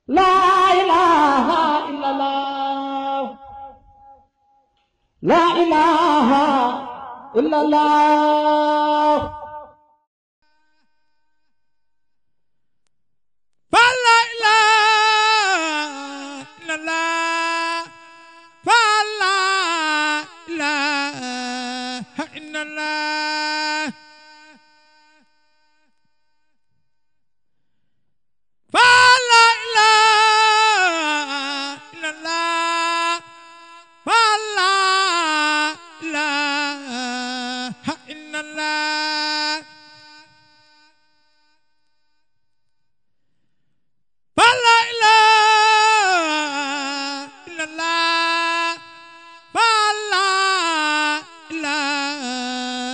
لا إله إلا الله لا إله إلا الله فلا إله إلا الله فلا إله إلا الله فلا إله إلا الله فلا إله إلا الله فلا إله إلا الله فلا إله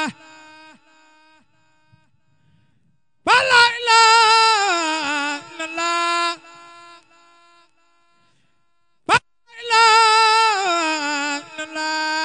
la ilaha illallah la ilaha illallah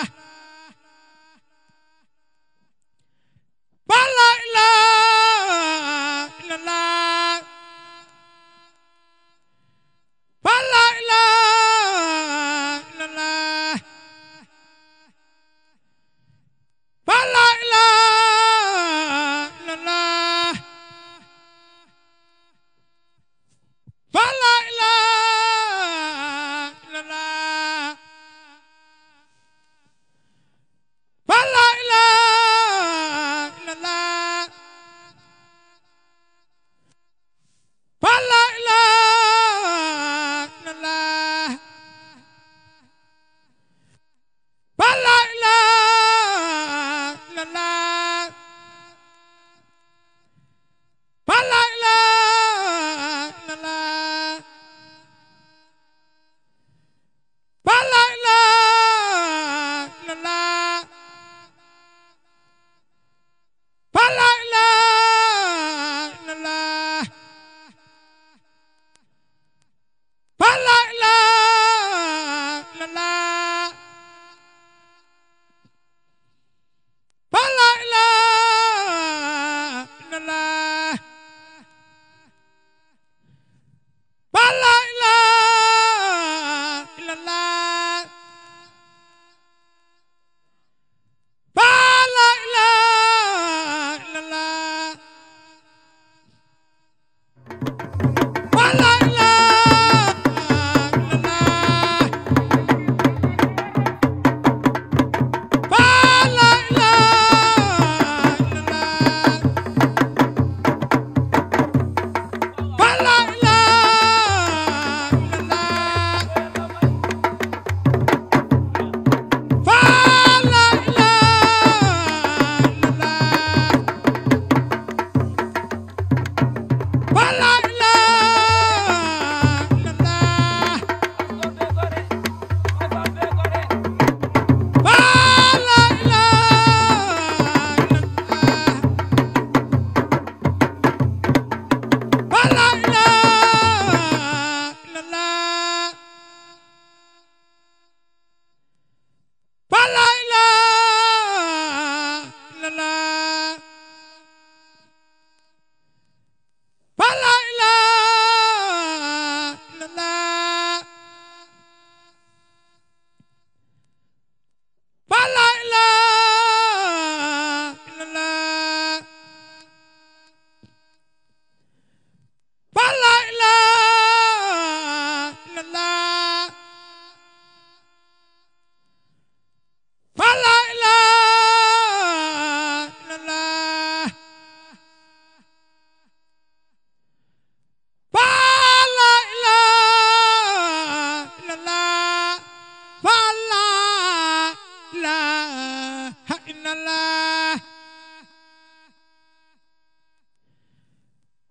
illallah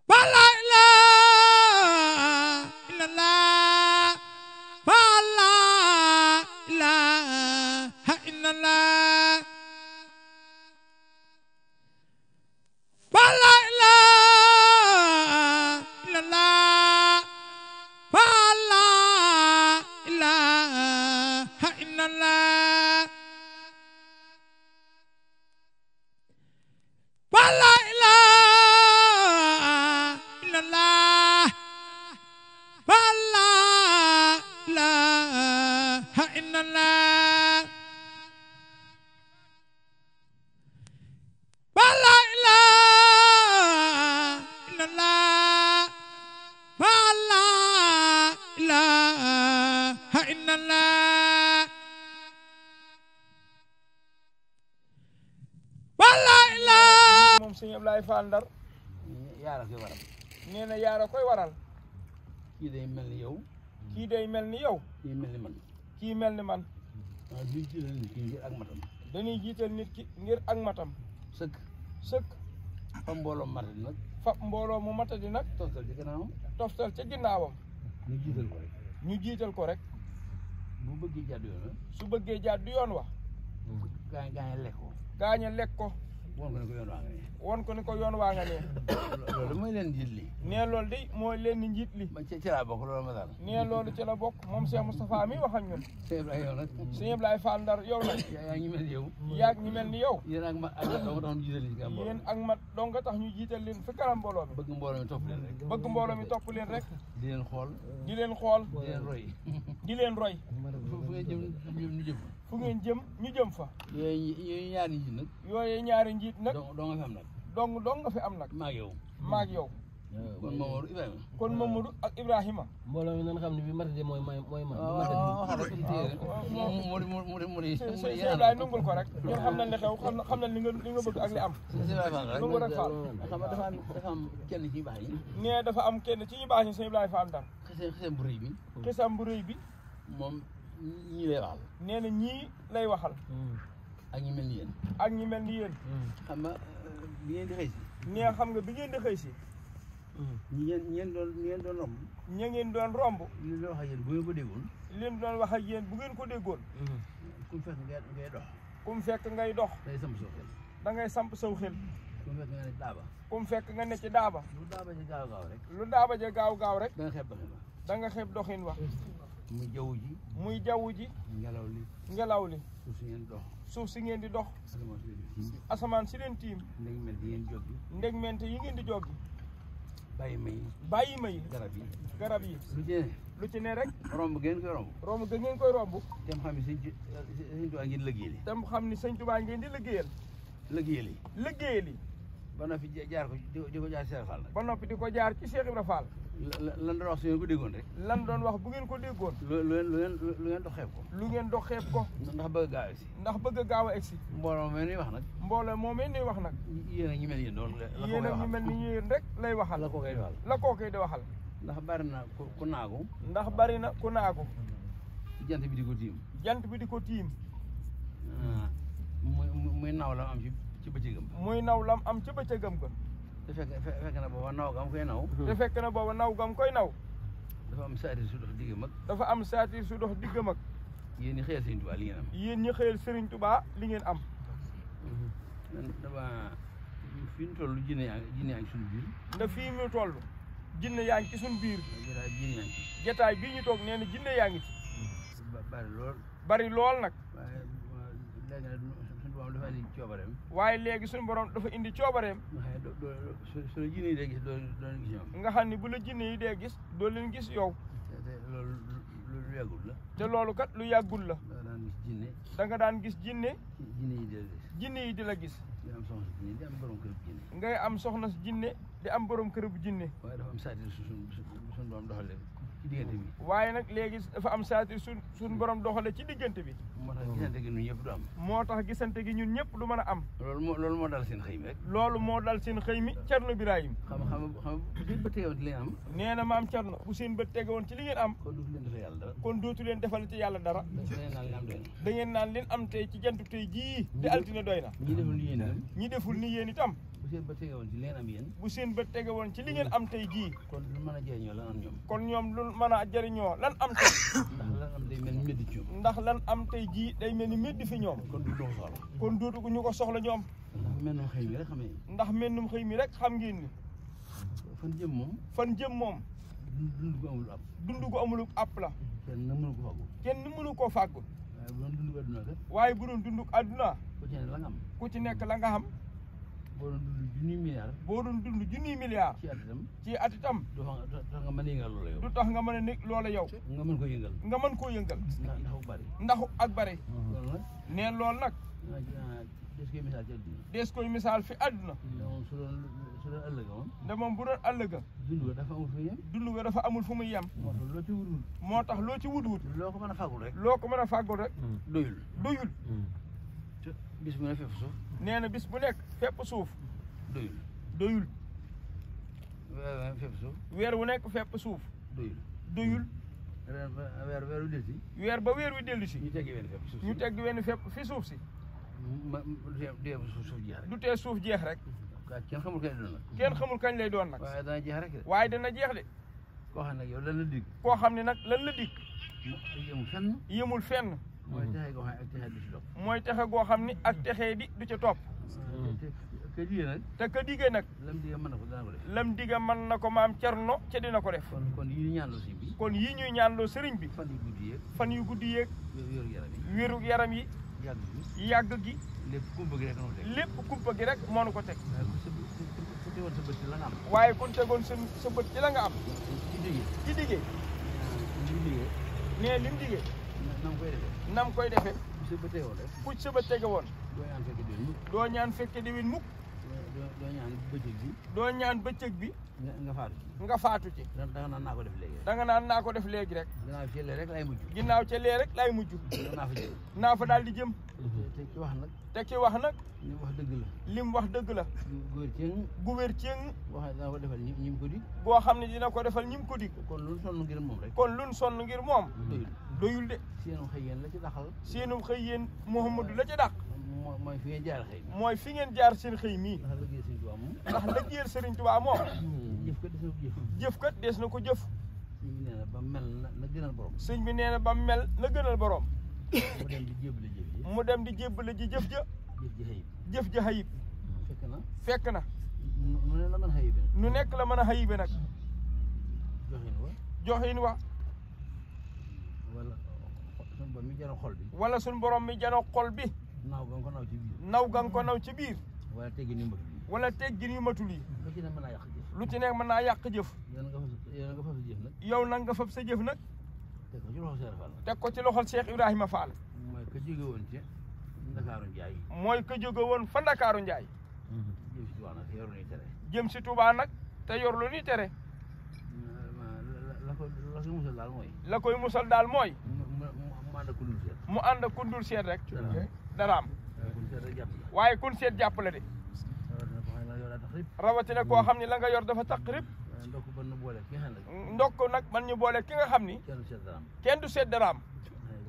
wa la ilaha illallah wa la ilaha illallah wa la ilaha illallah wa la ilaha illallah wa la ilaha illallah wa la ilaha illallah wa la ilaha illallah wa la ilaha illallah wa la ilaha moom sëñ Ablaye Fall Ndar yaara koy waral nee na yaara koy waral kii day mel ni yow kii day mel ni yow kii mel ni man kii mel ni man waaw duñ ci leen kii ngir ak matam dañuy jiital nit ki ngir ak matam sëkk sëkk fa mbooloo mata di nag fab mbooloo mu matadi nag toftal ci gannaawam toftal ca ginnaawam ñu jiital ko rek ñu jiital ko rek bu bëggee jàdd yoon la su bëggee jàdd yoon wa gaañ lekk ko gaañe lekk ko woon ko ne ko yoon waa nga ne won ko ni ko yoon waa nga nee loolu mooy leen jiit li nee loolu de mooy leen ni njiit li ma ci laa bokk loolu ma daal nee loolu ci la bokk moom Cheikh Moustapha mi wax ak ñun sëñ Ibrahima yow nag sëñ Ablaye Fall Ndar yow nag yaa ngi mel ni yow yaag ñi mel ni yow yéen ak ma ak doo tax ñu jiital li ci kanam yéen ak mat dong nga tax ñu jiital leen fi kanam mbooloo mi bëgg mbooloo mi topp leen rek bëgg mbooloo mi topp leen rek di leen xool di leen xool di leen roy di leen roy fu ngeen jëm ñu jëm fu ngeen jëm ñu jëm fa yooyu ñaari njiit nag yooyu ñaari njiit nag doo nga fi am nag dong nga fi am nag maag yow maag yow kon Mamadou Ibrahima kon Mamadou ak Ibrahima mbooloo mi nañ xam ne bi matadi mooy man sëñ Ablaye nungul ko rek ñun xam nañ li xew xam nañ li nga bëgg ak li am nungul rek Fall xam nga dafa am kenn ci baax yi nee dafa am kenn ci ñu baax ñi sëñ Ablaye Fall Ndar xisam bu rëy bi xisam bu rëy bi moom ñii lay waxal nee na ñii lay waxal ak ñi mel ni yéen ak ñi mel ni yéen xam nga bi ngeen di xëy si nee xam nga bi ngeen di xëy si ñi ngeen doon romb ña ngeen doon romb li doon wax ak yéen bu ngeen ko déggoon leen doon wax ak yéen bu ngeen ko déggoon ku fekk ngay dox ku mu fekk ngay dox day samp soo xel da ngay samp saw xel ku mu fekk nga ne daaba ku mu fekk nga ne ci daaba lu daaba ji gaaw gaaw rek lu daaba ja gaaw rek da nga xeeb doxin ba da nga xeeb doxin wax muy jaww ji muy jaww ji ngelaw li ngelaw li suuf si ngeen dox suuf si ngeen di dox asamaan si leen tiim asamaan si leen tiim ndeg mel di ngeen joggi ndegmente yi ngeen di joggi bàyyi ma yi bàyyi ma yi garab yi lu ci ne rek romb ngeen koy romb romb ga ngeen koy romb tem xam ne sëñ Tuubaa ngeen liggéeyal tam xam ni sëñ Tuubaa ngeen di liggéeyal liggéeyal yi ba noppi jaar ko di ko jaar Cheikh Fall nag ba noppi di ko jaar ci Cheikh Ibra Fall lan doon wax su ngeen ko déggoon rek lan doon wax bu ngeen ko déggoon lu ngeen dox xeeb ko lu ngeen dox xeeb ko ndax bëgg gaaw si ndax bëgg a gaaw a egsi mbooloo mee nuy wax nag mbooloo moomee nuy wax nag yéen ak ñi mel yéen doon yéen ak ñi mel ni yéen rek lay waxal la koo koy waxal la koo koy di waxal ndax bari na ku naagu ndax bari na ku naagu jant bi di ko tiim jant bi di ko tiim muy naw lam am ci bëccëgam muy naw lam am ci bëccëgam ga te fekk na booba naw gam koy naw te fekk na booba naw gam koy naw dafa am saatir su dox diggam ak dafa am saatir su dox diggam ak yéen ñi xëyal Sëriñ Tuubaa li ngeen am yéen ñi xëyal Sëriñ Tuubaa li ngeen am dama fi ñu toll jinne yaa ngi suñu biir ndax fii mu toll jinne yaa ngi ci suñu biir jotaay jinne yaa ngi ci jotaay bii ñu toog nee na jinne yaa ngi ci bari lool bari lool nag waaye léegi nag suñu borom dafa indi coobareem waaye léegi suñu borom dafa indi coobareem su la jinne yi dee gis doo leen gis ñoom nga xam ne bu la jinne yi dee gis doo leen gis yow te loolu lu yàggul la te loolu kat lu yàggul la da daan gis jinne da nga daan gis jinne jinne yi di la jinne yi di la gis gis di am soxna si jinne di am borom kër bu jinne ngay am soxna si jinne di am borom kër bu jinne waaye dafa am saatir suñu borom doxalee ci diggante bi waaye nag léegi dafa am saatir suñ borom doxale ci diggante bi moo tax gisante gi ñun ñëpp du am moo tax gisante gi ñun ñëpp du mën a am loolu moo dal seen xëy mi rek loolu moo dal seen xëy mi Cerno Birahim xam bu seen bët tegewoon ci li ngeen am nee na maam Cerno bu seen bët tegewoon ci li ngeen am kon dootu leen defal yàlla dara kon dootu leen defal ci yàlla dara da ngeen naan leen am tey ci jantu tey jii di altine doy na ñi deful ni yéen itam bu seen bët tegewoon ci li ngeen am yéen bu seen bët tegewoon ci li ngeen am tey jii kon lu mën a jëriñoo lan am ñoom kon ñoom lu mën a jëriñoo lan am tey ndax lan am day mel ni métti ci ñoom ndax lan am tey jii day mel ni métti fi ñoom kon du dox soxla kon dootu ñu ko soxla ñoom ndax mennum xëy mi rek xam ne ndax mennum xëy mi rek xam ngeen ni fan jëm moom fan jëm moom dund gu amul ab dund gu amul app la kenn mënu ko fàggu kenn mënu koo fàggu waaye bu doon dund gu adduna kat waaye bu doon dund àdduna ku ci ne la nga am ku ci nekk la nga xam boo doon dund junniy milliard boo doon dund junniy milliard ci at itam ci at itam du tax nga mën a yëngal loola yow du tax nga mën a nekk loola yow nga mën ko yëngal nga mën koo yëngal ndax bu bari ndaxu ak bare loolu nag neen loolu nag des koy misaal ci adduna dees koy misaal fi àdduna moom su doon ëllëg moom nda moom bu doon ëllëga dund ga dafa amul fu yem dund ga dafa amul fu muy yem moo tax loo ci wut moo tax loo ci wut loo ko mën a fàggul rek loo ko mën a fàggul rek doyul doyul te bis bu ne fépp suuf nee na bis bu nekk fépp suuf doyul doyul fépp suuf weer wu nekk fépp suuf doyul doyul weer wu delsi weer ba weer wi dellu si ñu teggi wenn fépp suuf ñu tegg wenn fépp fi suuf si dee suuf jeex rek du tee suuf jeex rek kenn xamul kañ doon nag kenn xamul kañ lay doon nag waaye dana jeex rek de waaye dana jeex de koo xam ne yow lan la dig koo xam ne nag lan la dig yemul fenn yemul fenn mooy texe goo xam ne ak texe du si topp mooy texe goo xam ni ak texee di du ca topp ka digee nag te ka digee nag lam digee mën na ko dana ko def lam digga mën na ko maam Cerno ca dina ko def kon yii ñaanloo sëñ bi kon yii ñuy ñaanloo sëriñ bi fan yu guddi yeeg fan yu guddi yeeg wéeru yaram yi wéeru yaram yi yàgg gi lépp kumpa gi rek noonu teg lépp kumpa gi rek moo nu ko teg ku tegoon sa bët ci la nga am waaye kun tegoon sa bët ci la nga am ci digee ci digee li digee nee lim digee nam koy defee nam koy defee ku sa bët tegoon rek ku sa bët tege woon doo ñaan fekke déwén mukk doo ñaan fekke déwén mukk doo ñaan bëccëg bi doo ñaan bëccëg bi nga faatu ci nga faatu ci danga naan naa ko def léegi danga naan naa ko def léegi rek ginnaaw ci lee rek lay mujj ginnaaw ca lee rek lay mujj naa fa jëm naa fa daal di jëm te ci wax nag te ki wax nag li mu wax dëgg la lim wax dëgg la góor ceeng gu wér ceeng wax dana ko defal ñi mu ko dig boo xam ne dina ko defal ñi mu ko dig kon lu sonn ngir moom rek kon luñ sonn ngir moom doyul doyul de seenu xëy yéen la ci daxal seenu xëy yéen Mouhamadou la ca dàq mooy fi ngeen jaar xëy mooy fi ngeen jaar seen xëy mii ndax liggéey Sëriñ Tuubaa moom ndax liggéeyal Sëriñ Tuubaa moom jëf ko des na ko jëf jëf kat des na ko jëf sëñ bi nee na ba mel na gënal borom sëñ bi nee na ba mel na gënal borom mu dem di jébbale jëf ji mu dem di jébbale ji jëf ja jëf ji xëyib jëf ja xayib fekk na nu ne la mën a xëyibe nu nekk la mën a xayibe nag joxin wa wala suñu borom mi jano xol bi wala suñu borom mi jano xol bi naw ga nga ko naw ci biir naw ga nga ko naw ci biir wala teggin yu mbëgg bi wala teggin yu matul yi lu ci ne mën naa yàq jëf lu ci nekk mën naa yàq jëf yow nga fab sa jëf nag yow nag nga fab sa jëf nag teg ko ci loxo Cheikh Fall teg ko ci loxol Cheikh Ibrahima Fall mooy ka jóge woon ci Ndakaaru Njaay mooy ka jóge woon fa Ndakaaru Njaay jëm si Tuubaa nag te yor luy tere jëm si Tuubaa nag te yor lu ñuy tere la koy musal daal mooy la koy musal daal mooy mu ànd ak ku dul seet mu ànd ak ku dul seet rek daraam waaye waaye kun ku seet rek jàpp la seet jàppale de rawatina ko xam ne yow daa tax rib rawatina koo xam ne la nga yor dafa taq rib ndokk ban na boole ki nga xam ne ndokk nag man ñu boole ki nga xam ni kenn du seet dara am kenn du seet daraam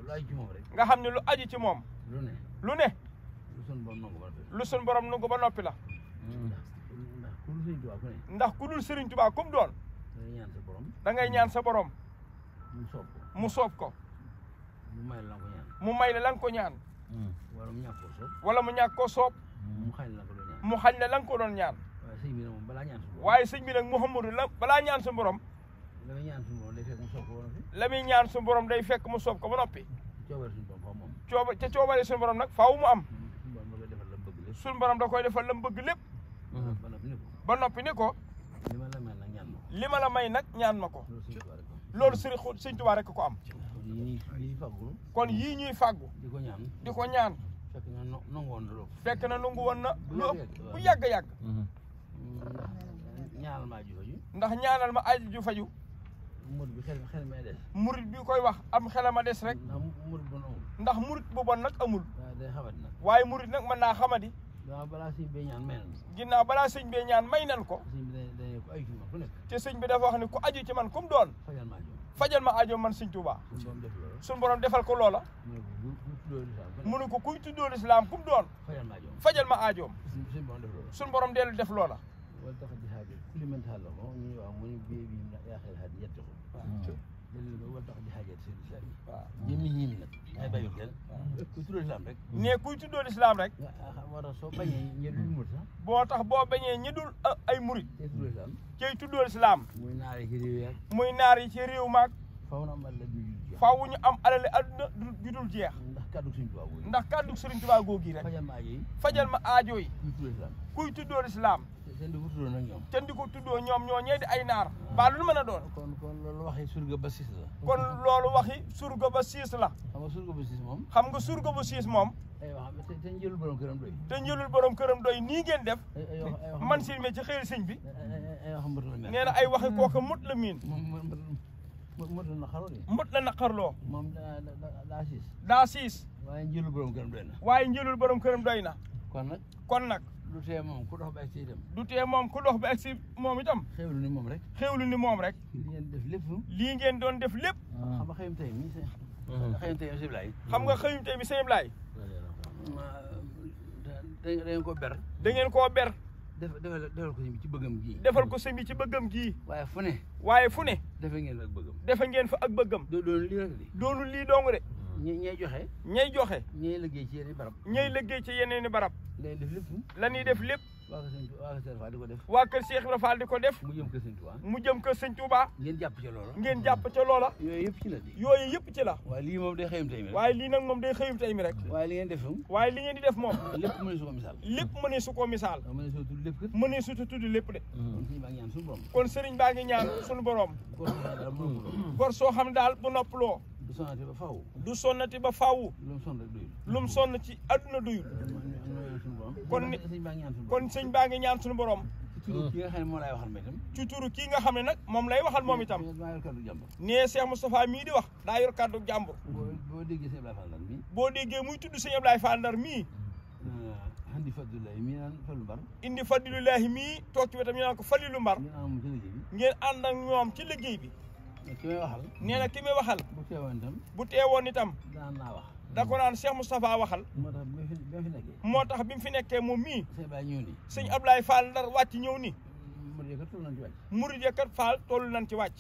lu aju ci moom rek nga xam ne lu aju ci moom lu ne lu ne lu sun borom nangu ba lu sun borom nangu ba noppi la ndax ku dul Sëriñ ndax ku dul Sëriñ Tuubaa Tuubaa ku ne kum doon dangay ñaan sa borom da ngay ñaan sa borom mu soob ko mu soob ko mu may la ko ñaan mu may la nga ko ñaan wala mu ñàkk koo soob wala mu ñàkk koo soob mu xañ la ko doon ñaan mu xañ la nga ko doon ñaan waaye sëñ bi nag moom balaa ñaan sa borom waaye sëñ bi nag Mouhamadou la balaa ñaan sa borom la muy ñaan suñu borom day fekk mu soob ko ba noppi la muy ñaan su borom day fekk mu soob ko ba noppi coobare suñu borom faaw moom ca coobare suñu borom nag faaw mu am suñu borom da koy defal la suñu borom da koy defal la mu bëgg lépp mu bëgg lépp ba noppi ni ko ba noppi ni ko li ma la may nag ñaan ma ko li ma la may nag ñaan ma ko loolu Sëriñ Tuubaa rek loolu Sëriñ Tuubaa rek ko am lii fàggul kon yii ñuy fàggu di ko ñaan di ko ñaan fekk na nangu woon na loolu fekk na nangu woon na lu ëpp bu yàgg-yàgg ñaanal ma aju faju ndax ñaanal ma aji ju faju murit bi xel may des. murit bi koy wax am xelama des rek. ndax murit bu ndax murit bu bon amul. bon nag amul. waaw day xamadi nag. waaye murit nag mën naa xamadi. waaw balaa sëñ bee ñaan may nan. ginnaaw balaa sëñ bee ñaan may nan ko. sëñ bi day ko aju ci man ku nekk. te sëñ bi dafa wax ne ku aju ci man kum doon. fajal ma aajo. fajal ma aajo man sëñ Tuubaa. suñu borom def suñu borom defal loolu. ko loola. mu ne ko kuy tuddoo lislaam kum doon. fajal ma aajo. fajal ma aajoom. suñu borom def loolu. suñu borom dellu def loola. wala tax di xaajal ku li mënta xàll ko ñu wax mu ne bii bii yaa xel xaaj yetti ko. wala tax di xaajal seen islam yi. waaw ñi mi nag. ay bàyyi kenn. kuy tuddoo lislaam rek. ne kuy tuddoo lislaam rek. moo tax soo bañee ñe dul murit sax. boo tax boo bañee ñi dul ay murit. tey tuddoo lislaam. cay tuddoo lislaam. muy naar yi ci réew yaag. muy naar yi ci réew maag. faaw na am alal ju dul jeex. faaw ñu am alali adduna ju dul jeex. ndax kàddu Sëriñ Tuubaa googu. ndax kàddu Sëriñ Tuubaa googu rek. fajal ma aajo yi. fajal ma aajo yi. kuy tuddoo lislaam. kuy tuddoo lislaam. te di ko tuddoo nag ñoom. te di ko tuddoo ñoom ñoo ñee di ay naar. ba lu mën a doon. kon loolu waxi surga ba siis la. kon loolu waxi surga ba siis la. xam nga surga ba siis moom. xam nga surga ba siis moom. ay wax te njëlul borom këram doy. te njëlul borom këram doy nii ngeen def. ay wax man si me ci xëyri sëñ bi. ay wax mbët la mel. nee na ay waxi kooka mut la miin. mbët la naqaroo de. mut la naqarloo. moom daa siis. daa siis. waaye njëlul borom këram doy na. waaye njëlul borom këram doy na. kon nag. du tee moom ku dox ba egsi itam. du tee moom ku dox ba egsi moom itam. xewlu ni moom rek. xewlu ni moom rek. li ngeen def lépp. lii ngeen doon def lépp. xam nga xëyum tey mii xëyum tey sëñ Blaye. xam nga xëyum tey bi sëñ Blaye. da ngeen ko ber. da ngeen koo ber. defal ko sëñ bi ci bëggam gii. defal ko sëñ bi ci bëggam gii. waaye fu ne. waaye fu ne. defe ngeen ak bëggam. defe ngeen fa ak bëggam. doonul lii rek de. doonul lii dong de. ñay joxe. ñay joxe. ñay liggéey ci yeneen barab. ñay liggéey ci yeneen barab. lay def lépp. la ñuy def lépp. waa kër Cheikh Ibra Fall di ko def. waa kër Cheikh Ibra Fall di ko def. mu jëm kër Sëñ Tuubaa. mu jëm kër Sëñ Tuubaa. ngeen jàpp ca loola. ngeen jàpp ca loola. yooyu yëpp ci la de. yooyu yëpp ci la. waaye lii moom day xëyum tey mi rek. waaye lii nag moom day xëyum tey mi rek. waaye li ngeen def moom. waaye li ngeen di def moom. lépp mënee su ko misaal. lépp mënee su ko misaal. mënee soo tudd lépp kat. mënee su tudd lépp de. kon sëñ baa ngi ñaan suñu borom. kon sëriñ baa ngi ñaan suñu borom. gor soo xam daal bu noppaloo. du sonnati ba faaw. du sonnati ba faaw. lu mu sonn rek doyul. lu mu sonn ci adduna doyul. kon sëñ baa ngi ñaan suñu borom. ci turu ki nga xam ne moom laay waxal ma itam. ci turu kii nga xam ne nag moom lay waxal moom itam. maa yor kàddu jàmbur. nee Cheikh Moustapha mii di wax daa yor kàddu jàmbur. boo déggee sëñ Ablaye Fall Ndar mii. boo déggee muy tudd sëñ Ablaye Fall Ndar mii. indi Fadilulahi mii naan Fallu Mbar. indi Fadilulahi mii toog ci wetam ñu naan ko Falilu Mbar. ngeen ànd ak ñoom ci liggéey bi. ki may waxal. nee na ki may waxal. bu teewoon itam. bu teewoon itam. daan naa wax. da ko naan Cheikh Moustapha waxal. moo tax bi mu fi nekkee. moo tax bi mu fi nekkee moom mii. sëñ Ablaye ñëw nii. sëñ Ablaye Fall Ndar wàcc ñëw nii. murid ya kat toll nañ ci wàcc. murid ya kat Fall toll nañ ci wàcc.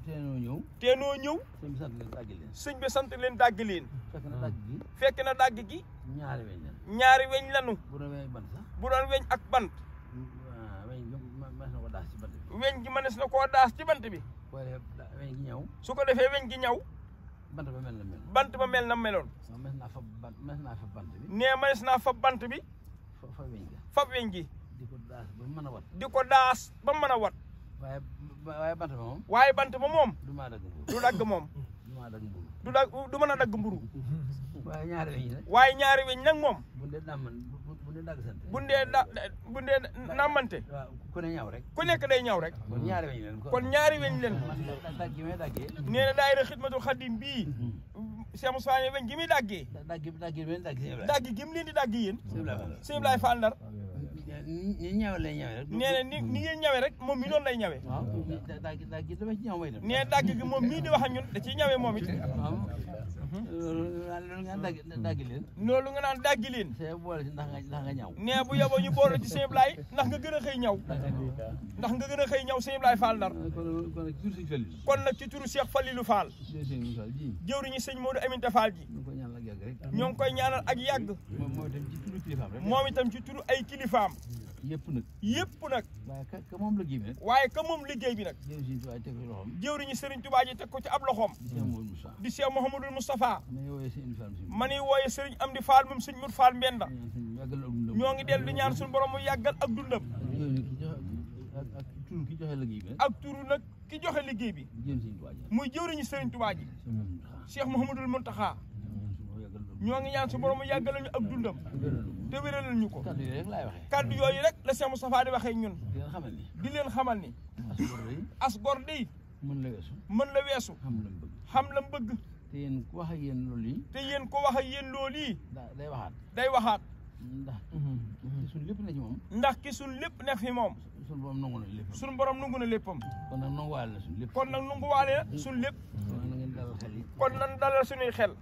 teenoo ñëw. teenoo ñëw. sëñ bi sant leen dàgg leen. sëñ bi sant leen dàgg leen. fekk na dàgg gi. fekk na dàgg gi. ñaari weñ lan. ñaari weñ lanu. bu doon weñ bant sax. bu doon weñ ak bant. weñ gi mënees na ko daas ci bant bi. weñ gi mënees na koo daas ci bant bi. boo defee weñ gi ñëw. su ko defee weñ gi ñëw. bant ba mel na mel. bant ba mel na meloon. mënees naa fa bant bi. nee mënees naa fa bant bi. fa weñ gi. fab weñ gi. di ko daas ba mën a wat. di ko daas ba mën a wat. waaye bant ba moom. waaye bant ba moom. du maa dagg mburu. du dagg moom. du maa dagg mburu. du mën a dagg mburu. waaye ñaari weñ nag. waaye ñaari weñ nag moom. bu dee dagg sant. bu dee nàmmante. waaw ku ne ñaw rek. ku nekk day ñaw rek. kon ñaari weñ leen. kon ñaari weñ leen. dagg gi may daggee. nee na daayira Xidmatul Xadim bii. Cheikh Moussa ne weñ gi muy daggee. dagg gi gi mu leen di dagg yéen. sëñ Ablaye Fall Ndar. ni ñawe lay ñawe rek. nee na ni ngeen ñawe rek moom mi noonu lay ñawe. waaw dagg gi dama ci ñaw may dem. nee dagg gi moom mii di wax ak ñun da ciy ñawe moom it. loolu nga dagg leen. loolu nga naan daggi leen. see boole ci ndax nga ñaw. nee bu yaboo ñu boole ci sëñ Ablaye ndax nga gën a xëy ñaw. ndax nga gën a xëy ñaw sëñ Ablaye Fall Ndar. kon nag ci turu Cheikh Falilou Fall. jëwriñu sëñ Modou Aminta Fall ji. ñoo ngi koy ñaanal ak yàgg. moom itam ci turu ay kilifaam. yëpp nag. waaye ka moom liggéey bi nag. jëwriñu Serigne Touba ji teg ko ci ab loxoom. di Cheikh Mouhamadou Moustapha. ma ni wooye Serigne Amdi Fall moom sëñ Mour Fall Mbenda. ñoo ngi dellu di ñaan suñu borom mu yàggal ak dundam. ak turu nag ki joxe liggéey bi. muy jëwriñu Serigne Touba ji. Cheikh Mouhamadou Mountakha. ñoo ngi ñaan suñu borom mu yàggal ñu ak dundam. te wéralal ñu ko. kaddu yooyu rek la Cheikh Moustapha di waxee ñun. di leen xamal ni. as gor dey mën la weesu mën la weesu xam la mu bëgg xam la mu bëgg te yéen ku wax ak yéen loolu yi te yéen ko wax ak yéen loolu yi day waxaat day waxaat ndax suñ lépp na ci moom ndax ki suñ lépp ne fi moom suñ borom nangu na lépp suñ borom nangu na léppam kon nag nanguwaale na suñ lépp kon nag nanguwaale na suñ lépp kon nag na ngeen dalal xel yi kon nan dalal suñuy xel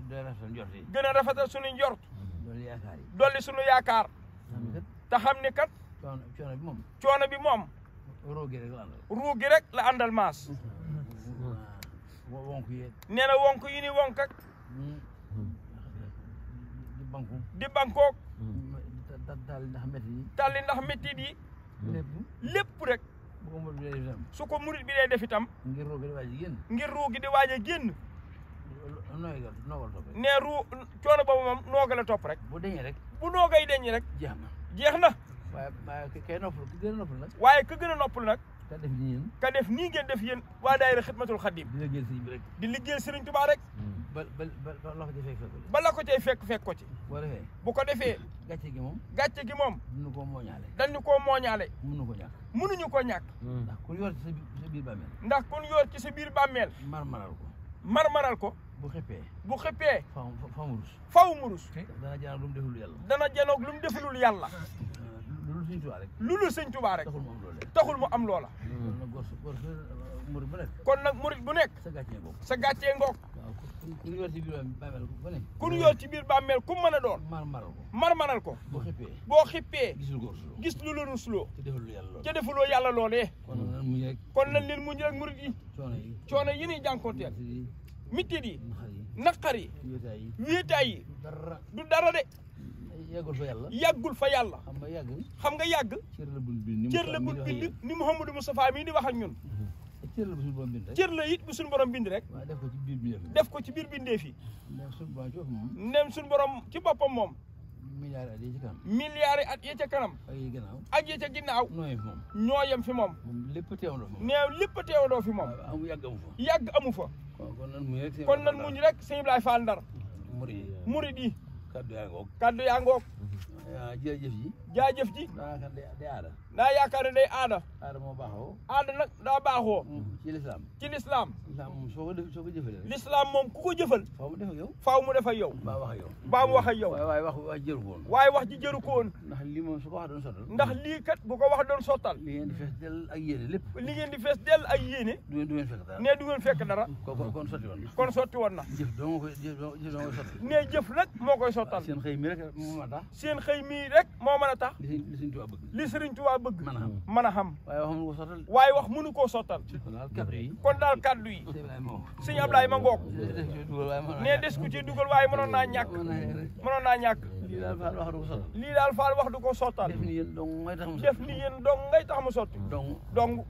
doy rafetal njort yi gën a rafetal suñuy njort doolu yaakaar yi dolli suñu yaakaar xam kat te xam ni kat coono bi moom coono bi moom roogi rek la àndal ruu gi rek la àndal maas wonk yeeg nee na wonk yi ni wonk ak di banku di bankook daal ndax métti yi talli ndax méttit yi lépp lépp rek bu ko mën a def itam su ko murit bi dee def itam ngir roogi di waaj a génn ngir ruu gi di waaj a génn noogal topp rek nee ruu coono boobu moom nooga la topp rek bu deñee rek bu noogay deñ rek jeex na jeex na waaye kay noppal ki gën a noppal nag waaye ka gën a noppal nag ka def nii yéen ka def nii ngeen def yéen waa daayira xidmatul xadim dina jël sëñ bi rek di liggéeyal Sëriñ Tuubaa rek ba la ko ci fekk bala ko cay fekk ko ci boo defee bu ko defee gàcce gi moom gàcce gi moom mënu koo mooñaale dañu koo mooñaale mënu ko ñàkk mënuñu ko ñàkk ndax ku yor ci sa biir bàmmeel ndax kun yor ci sa biir bàmmeel marmaral ko marmaral ko bu xëppee bu xëppee fa mu rus faw mu rus dana janoog lu mu deful yàlla dana janoog lu mu defulul yàlla loolu Sëñ Tuubaa rek lulu Sëñ Tuubaa rek taxul mu am loolu taxul mu am loola kon nag gor murid bu nekk kon nag murit bu nekk sa gàccee boobu sa gàccee ngoog waaw ku yor ci biir bàmmeel ku ne kun yor ci biir bàmmeel ku mën a doon marmaral ko marmaral ko bu xëppee boo xippee gisul ko rusloo gis lu la rusloo te deful yàlla loolu ca defuloo yàlla loolee kon nag muñ rek kon nañ leen muñ rek murit yi coono yi coono yi ñuy jànkoonteel yi mittit yi naxar yi naqar yi wéetaay yi wéetaay yi dara du dara de yàggul fa yàlla yàggul fa yàlla xam nga yàgg xam nga yàgg cër la bul bind cër la bul bind ni Mouhamadou Moustapha mii di wax ak ñun cër la bu suñu borom bind rek cër la it bu suñu borom bind rek waaye def ko ci biir bi def ko ci biir bindee fi ndax suñu borom ci boppam moom nem suñu borom ci boppam moom milliards at yi ci kanam milliards yi at ya ca kanam ak yi gannaaw ak ya ca ginnaaw nooyee fi moom ñoo yem fi moom moom lépp teewandoo fa neew lépp teewandoo fi moom waaw amu yàgg amu fa yàgg amu fa kon nan muñ rek kon nan muñ rek sëñ Ibrahima Fall Ndar murid murid yi kaddu yaa ngoog kaddu yaa ngoog jërëjëf ji jaajëf ji daanaka day aada daa yaakaar ne day aada aada moo baaxoo aada nag daa baaxoo ci lislaam ci lislaam lislaam moom soo ko jëfalee rek lislaam moom ku ko jëfal faaw mu def ak yow faaw mu def ak yow baa wax ak yow baa mu wax ak yow waaye wax jëru ko woon waaye wax ji jëru ko woon ndax lii moom su ko wax doon sottal ndax lii kat bu ko wax doon sottal li ngeen di fees dell ak yéene lépp li ngeen di fees dell ak yéene du ngeen fekk dara ne du ngeen fekk dara kon sotti woon na kon sotti woon na jëf doo koy sotti ne jëf nag moo koy sottal seen xëy mi rek moo ma tax seen xëy mii rek moo mën a tax li Sëñ Tuubaa bëgg li Sëriñ Tuubaa bëgg mën a xam mën a xam waaye wax mënu ko sottal waaye wax mënu koo sottal kon daal kaddu yi kon daal kaddu yi sëñ Ablaye ma ngoog ne des ku ci dugal waaye mënoon naa ñàkk mënoon naa ñàkk lii daal Fall wax du ko sottal lii daal Fall wax du ko sottal def ni yéen dong ngay tax mu def ni yéen dong ngay tax mu sotti dong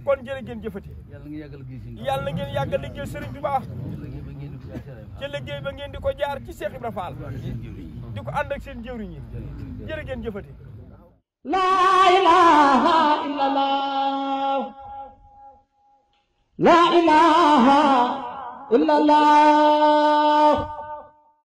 kon jërë ngeen jëfati yàlla na ngeen yàgg a liggéey Sëriñ Tuubaa ci liggéey ba ngeen di ko jaar ci Cheikh Ibra Fall di ko ànd ak seen jëwriñ yi jërë ngeen jëfati laa ilaaha illallah laa ilaaha illallah